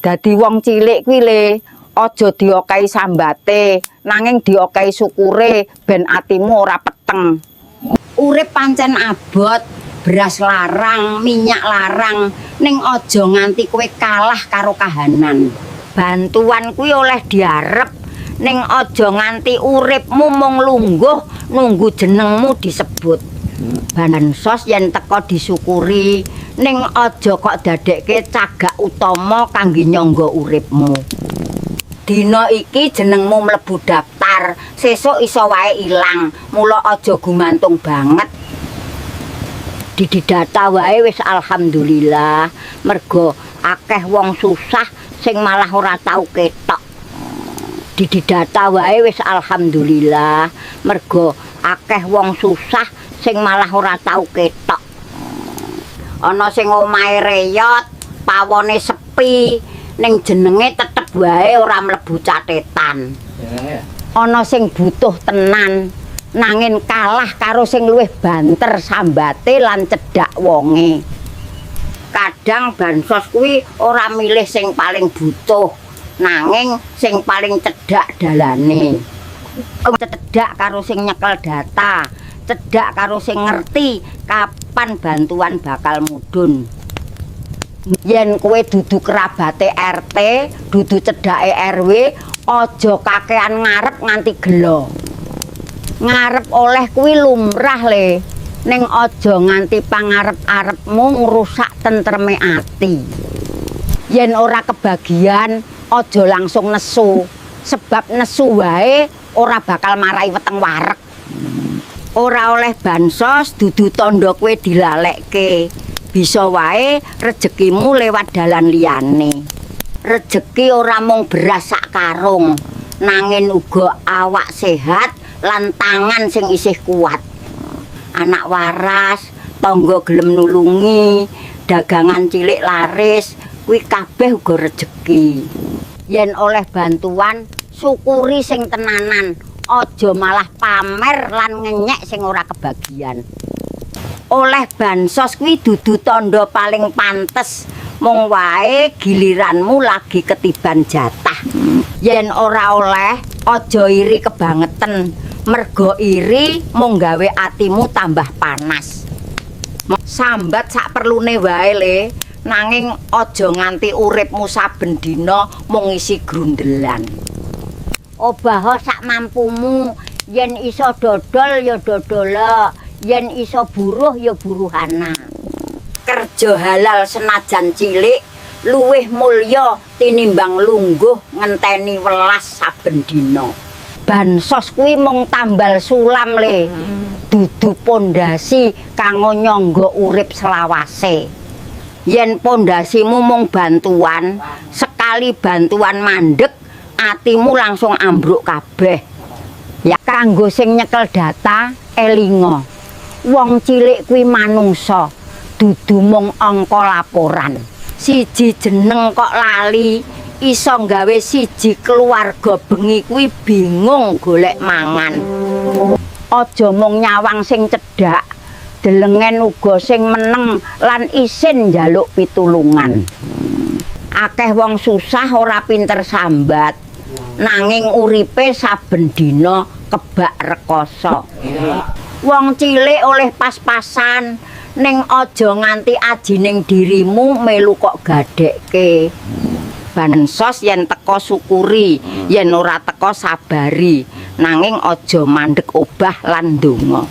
Dadi wong cilik kuwi le aja diokahi sambate, nanging diokahi syukure ben atimu ora peteng. Urip pancen abot, beras larang, minyak larang, ning aja nganti kowe kalah karo kahanan. Bantuan kuwi oleh diarep, ning aja nganti uripmu mung lungguh nunggu jenengmu disebut. Bansos yen teko disyukuri, ning aja kok dadekke cagak utama kangge nyangga uripmu. Dina iki jenengmu mlebu daftar, sesuk iso wae ilang, mula aja gumantung banget. Dididata wae wis alhamdulillah, mergo akeh wong susah sing malah ora tau ketok. Dididata wae wis alhamdulillah, mergo akeh wong susah sing malah ora tau ketok. Ana sing omahe reyot, pawone sepi, ning jenenge tetep wae ora mlebu catetan. Ana sing butuh tenan, nanging kalah karo sing luwih banter sambate lan cedhak wonge. Kadang bansos kuwi ora milih sing paling butuh, nanging sing paling cedhak dalane. Cedhak karo sing nyekel data, cedhak karo sing ngerti kapan bantuan bakal mudhun. Yen kowe dudu kerabate RT, dudu cedhake RW, aja kakean ngarep nganti gelo. Ngarep oleh kuwi lumrah le, ning aja nganti pangarep-arepmu ngrusak tentreme ati. Yen ora kebagian, aja langsung nesu, sebab nesu wae ora bakal marai weteng wareg. Ora oleh bansos dudu tandha kowe dilalekke. Bisa wae rezekimu lewat dalan liyane. Rezeki ora mung beras sak karung, nanging uga awak sehat lan tangan sing isih kuat. Anak waras, tangga gelem nulungi, dagangan cilik laris, kuwi kabeh uga rezeki. Yen oleh bantuan, syukuri sing tenanan, aja malah pamer lan ngenyek sing ora kebagian. Oleh bansos kuwi dudu tandha paling pantes, mung wae giliranmu lagi ketiban jatah. Yen ora oleh, aja iri kebangeten, mergo iri mung gawe atimu tambah panas. Sambat sak perlune wae le, nanging aja nganti uripmu saben dina mung isi grundelan. Obah sak mampumu, yen iso dodol ya dodola, yen iso buruh ya buruhana. Kerja halal senajan cilik luwih mulya tinimbang lungguh ngenteni welas saben dina. Bansos kuwi mung tambal sulam le, dudu pondasi kanggo nyangga urip selawase. Yen pondasimu mung bantuan, sekali bantuan mandeg, atimu langsung ambruk kabeh. Ya kanggo sing nyekel data, elinga. Wong cilik kuwi manungsa, dudu mung angka laporan. Siji jeneng kok lali, iso nggawe siji keluarga bengi kuwi bingung golek mangan. Aja mung nyawang sing cedhak, delengen uga sing meneng lan isin njaluk pitulungan. Akeh wong susah ora pinter sambat, nanging uripe saben dina kebak rekoso. Wong cilik oleh pas-pasan, ning aja nganti ajining dirimu melu kok gadekke. Bansos yen teko syukuri, yen ora teko sabari, nanging aja mandeg obah lan ndonga.